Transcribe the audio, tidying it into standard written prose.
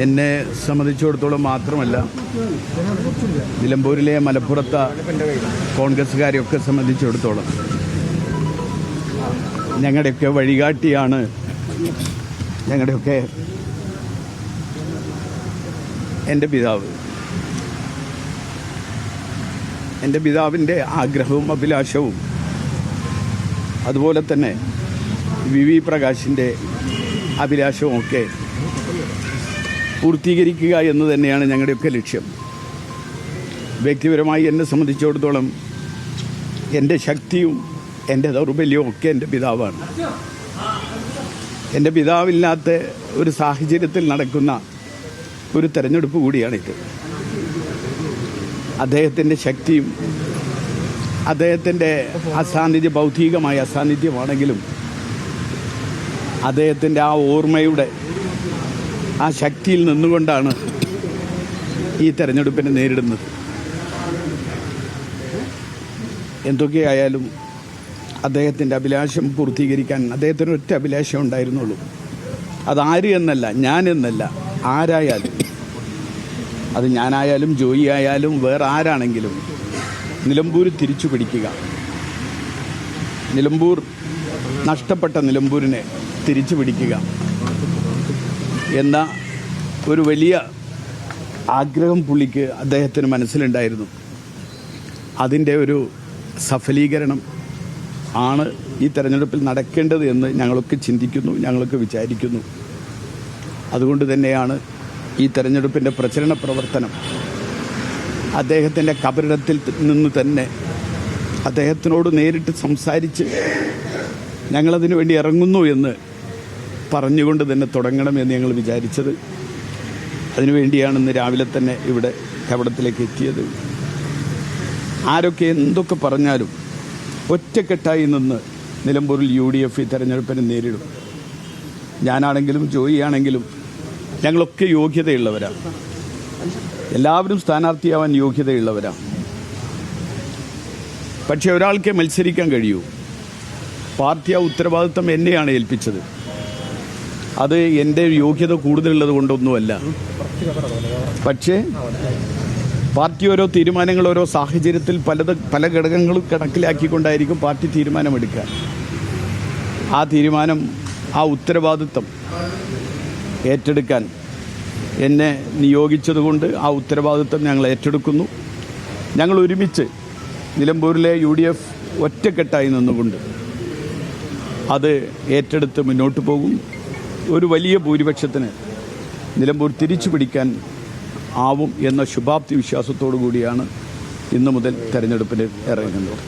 എന്നെ സംബന്ധിച്ചിടത്തോളം മാത്രമല്ല, നിലമ്പൂരിലെ മലപ്പുറത്തെ കോൺഗ്രസ്സുകാരെയൊക്കെ സംബന്ധിച്ചിടത്തോളം ഞങ്ങളുടെയൊക്കെ വഴികാട്ടിയാണ്, ഞങ്ങളുടെയൊക്കെ എൻ്റെ പിതാവ്. എൻ്റെ പിതാവിൻ്റെ ആഗ്രഹവും അഭിലാഷവും അതുപോലെ തന്നെ വി പ്രകാശിൻ്റെ അഭിലാഷവും ഒക്കെ പൂർത്തീകരിക്കുക എന്ന് തന്നെയാണ് ഞങ്ങളുടെയൊക്കെ ലക്ഷ്യം. വ്യക്തിപരമായി എന്നെ സംബന്ധിച്ചിടത്തോളം എൻ്റെ ശക്തിയും എൻ്റെ ദൗർബല്യവും ഒക്കെ എൻ്റെ പിതാവാണ്. എൻ്റെ പിതാവില്ലാത്ത ഒരു സാഹചര്യത്തിൽ നടക്കുന്ന ഒരു തെരഞ്ഞെടുപ്പ് കൂടിയാണിത്. അദ്ദേഹത്തിൻ്റെ ശക്തിയും അദ്ദേഹത്തിൻ്റെ അസാന്നിധ്യം, ഭൗതികമായ അസാന്നിധ്യമാണെങ്കിലും അദ്ദേഹത്തിൻ്റെ ആ ഓർമ്മയുടെ ആ ശക്തിയിൽ നിന്നുകൊണ്ടാണ് ഈ തെരഞ്ഞെടുപ്പിനെ നേരിടുന്നത്. എന്തൊക്കെയായാലും അദ്ദേഹത്തിൻ്റെ അഭിലാഷം പൂർത്തീകരിക്കാൻ അദ്ദേഹത്തിന് ഒറ്റ അഭിലാഷം ഉണ്ടായിരുന്നുള്ളൂ. അതാര് എന്നല്ല, ഞാൻ എന്നല്ല, ആരായാലും, അത് ഞാനായാലും ജോയി ആയാലും വേറെ ആരാണെങ്കിലും നിലമ്പൂർ തിരിച്ചു പിടിക്കുക, നിലമ്പൂർ നഷ്ടപ്പെട്ട നിലമ്പൂരിനെ തിരിച്ചു പിടിക്കുക എന്ന ഒരു വലിയ ആഗ്രഹം പുള്ളിക്ക് അദ്ദേഹത്തിന് മനസ്സിലുണ്ടായിരുന്നു. അതിൻ്റെ ഒരു സഫലീകരണം ആണ് ഈ തെരഞ്ഞെടുപ്പിൽ നടക്കേണ്ടത് എന്ന് ഞങ്ങളൊക്കെ ചിന്തിക്കുന്നു, ഞങ്ങളൊക്കെ വിചാരിക്കുന്നു. അതുകൊണ്ട് തന്നെയാണ് ഈ തെരഞ്ഞെടുപ്പിൻ്റെ പ്രചരണ പ്രവർത്തനം അദ്ദേഹത്തിൻ്റെ കബറിടത്തിൽ നിന്ന് തന്നെ അദ്ദേഹത്തിനോട് നേരിട്ട് സംസാരിച്ച് ഞങ്ങളതിനു വേണ്ടി ഇറങ്ങുന്നു എന്ന് പറഞ്ഞുകൊണ്ട് തന്നെ തുടങ്ങണമെന്ന് ഞങ്ങൾ വിചാരിച്ചത്. അതിനുവേണ്ടിയാണ് ഇന്ന് രാവിലെ തന്നെ ഇവിടെ കവടത്തിലേക്ക് എത്തിയത്. ആരൊക്കെ എന്തൊക്കെ പറഞ്ഞാലും ഒറ്റക്കെട്ടായി നിന്ന് നിലമ്പൂരിൽ UDF ഈ തെരഞ്ഞെടുപ്പിനെ നേരിടും. ഞാനാണെങ്കിലും ജോയി ആണെങ്കിലും ഞങ്ങളൊക്കെ യോഗ്യതയുള്ളവരാണ്. എല്ലാവരും സ്ഥാനാർത്ഥിയാവാൻ യോഗ്യതയുള്ളവരാണ്. പക്ഷേ ഒരാൾക്കേ മത്സരിക്കാൻ കഴിയൂ. പാർട്ടി ആ ഉത്തരവാദിത്തം എന്നെയാണ് ഏൽപ്പിച്ചത്. അത് എൻ്റെ യോഗ്യത കൂടുതലുള്ളത് കൊണ്ടൊന്നുമല്ല. പക്ഷേ പാർട്ടി ഓരോ തീരുമാനങ്ങൾ ഓരോ സാഹചര്യത്തിൽ പല ഘടകങ്ങളും കണക്കിലാക്കിക്കൊണ്ടായിരിക്കും പാർട്ടി തീരുമാനമെടുക്കുക. ആ തീരുമാനം, ആ ഉത്തരവാദിത്തം ഏറ്റെടുക്കാൻ എന്നെ നിയോഗിച്ചതുകൊണ്ട് ആ ഉത്തരവാദിത്തം ഞങ്ങൾ ഏറ്റെടുക്കുന്നു. ഞങ്ങൾ ഒരുമിച്ച് നിലമ്പൂരിലെ UDF ഒറ്റക്കെട്ടായി നിന്നുകൊണ്ട് അത് ഏറ്റെടുത്ത് മുന്നോട്ട് പോകും. ഒരു വലിയ ഭൂരിപക്ഷത്തിന് നിലമ്പൂർ തിരിച്ചു പിടിക്കാൻ ആവും എന്ന ശുഭാപ്തി വിശ്വാസത്തോടു കൂടിയാണ് ഇന്നു മുതൽ തെരഞ്ഞെടുപ്പിന് ഇറങ്ങുന്നത്.